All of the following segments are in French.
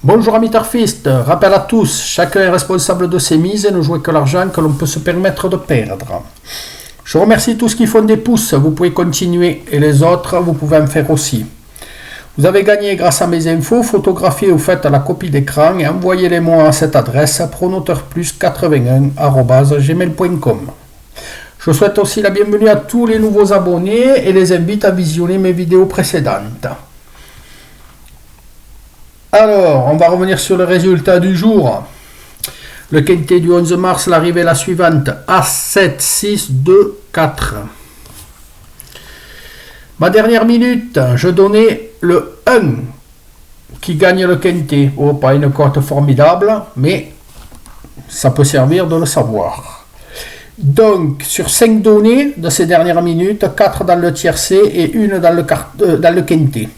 Bonjour amis turfistes, rappel à tous, chacun est responsable de ses mises et ne jouez que l'argent que l'on peut se permettre de perdre. Je remercie tous qui font des pouces, vous pouvez continuer et les autres, vous pouvez en faire aussi. Vous avez gagné grâce à mes infos, photographiez ou faites la copie d'écran et envoyez-les-moi à cette adresse pronoteurplus81@gmail.com. Je souhaite aussi la bienvenue à tous les nouveaux abonnés et les invite à visionner mes vidéos précédentes. Alors, on va revenir sur le résultat du jour. Le quintet du 11 mars, l'arrivée est la suivante. A7, 6, 2, 4. Ma dernière minute, je donnais le 1 qui gagne le quintet. Oh, pas une cote formidable, mais ça peut servir de le savoir. Donc, sur 5 données de ces dernières minutes, 4 dans le tiercé et 1 dans le quintet.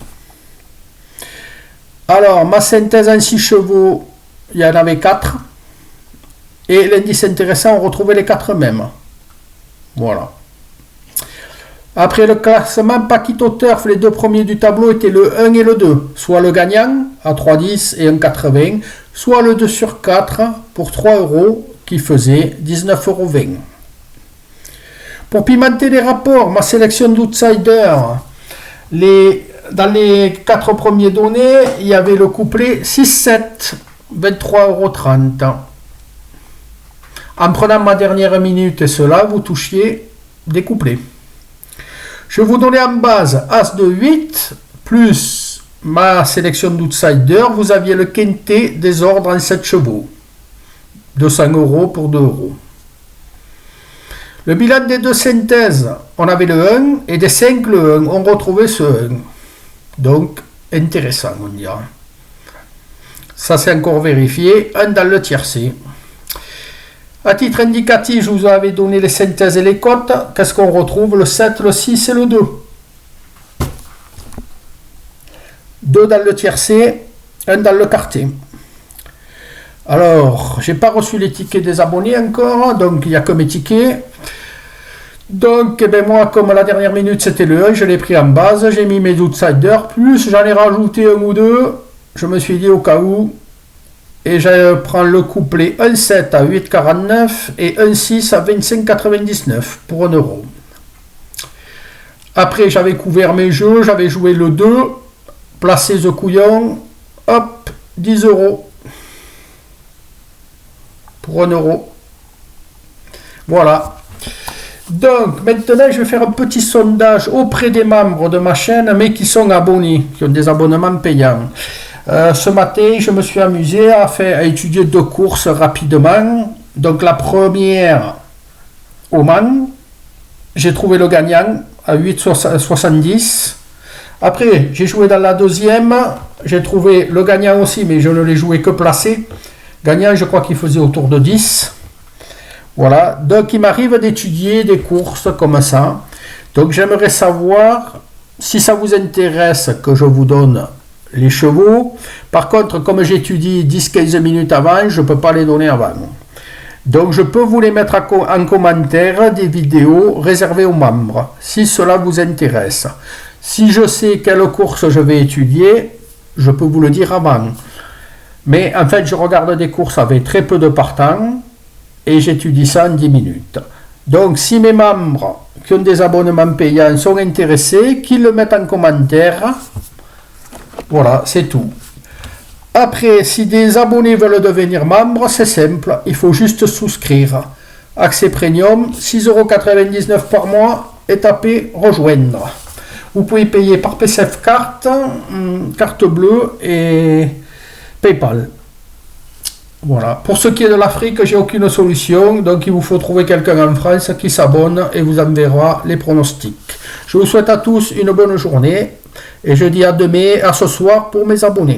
Alors, ma synthèse en 6 chevaux, il y en avait 4. Et l'indice intéressant, on retrouvait les 4 mêmes. Voilà. Après le classement Paquito Turf, les deux premiers du tableau étaient le 1 et le 2. Soit le gagnant, à 3,10 et 1,80. Soit le 2 sur 4 pour 3 € qui faisait 19,20 €. Pour pimenter les rapports, ma sélection d'outsiders, dans les 4 premiers donnés, il y avait le couplet 6-7, 23,30 €. En prenant ma dernière minute et cela, vous touchiez des couplets. Je vous donnais en base As de 8, plus ma sélection d'outsider, vous aviez le quintet des ordres en 7 chevaux. 200 € pour 2 €. Le bilan des deux synthèses, on avait le 1 et des 5 le 1, on retrouvait ce 1. Donc, intéressant, on dira. Ça, c'est encore vérifié. 1 dans le tiercé. À titre indicatif, je vous avais donné les synthèses et les cotes. Qu'est-ce qu'on retrouve? Le 7, le 6 et le 2. 2 dans le tiercé, 1 dans le quartet. Alors, j'ai pas reçu les tickets des abonnés encore, donc il n'y a que mes tickets. Donc, moi, comme la dernière minute c'était le 1, je l'ai pris en base, j'ai mis mes outsiders, plus j'en ai rajouté 1 ou 2, je me suis dit au cas où, et je prends le couplet 1,7 à 8,49 et 1,6 à 25,99 pour 1 €. Après, j'avais couvert mes jeux, j'avais joué le 2, placé The Couillon, hop, 10 € pour 1 €. Voilà. Donc, maintenant, je vais faire un petit sondage auprès des membres de ma chaîne, mais qui sont abonnés, qui ont des abonnements payants. Ce matin, je me suis amusé à étudier 2 courses rapidement. Donc, la première, au Mans, j'ai trouvé le gagnant à 8,70. Après, j'ai joué dans la deuxième, j'ai trouvé le gagnant aussi, mais je ne l'ai joué que placé. Gagnant, je crois qu'il faisait autour de 10. Voilà, donc il m'arrive d'étudier des courses comme ça. Donc j'aimerais savoir si ça vous intéresse que je vous donne les chevaux. Par contre, comme j'étudie 10-15 minutes avant, je ne peux pas les donner avant. Donc je peux vous les mettre en commentaire des vidéos réservées aux membres, si cela vous intéresse. Si je sais quelle course je vais étudier, je peux vous le dire avant. Mais en fait, je regarde des courses avec très peu de partants. Et j'étudie ça en 10 minutes. Donc, si mes membres qui ont des abonnements payants sont intéressés, qu'ils le mettent en commentaire. Voilà, c'est tout. Après, si des abonnés veulent devenir membres, c'est simple. Il faut juste souscrire. Accès Premium, 6,99 € par mois et taper rejoindre. Vous pouvez payer par PCF carte, carte bleue et PayPal. Voilà. Pour ce qui est de l'Afrique, j'ai aucune solution, donc il vous faut trouver quelqu'un en France qui s'abonne et vous enverra les pronostics. Je vous souhaite à tous une bonne journée et je dis à demain, à ce soir pour mes abonnés.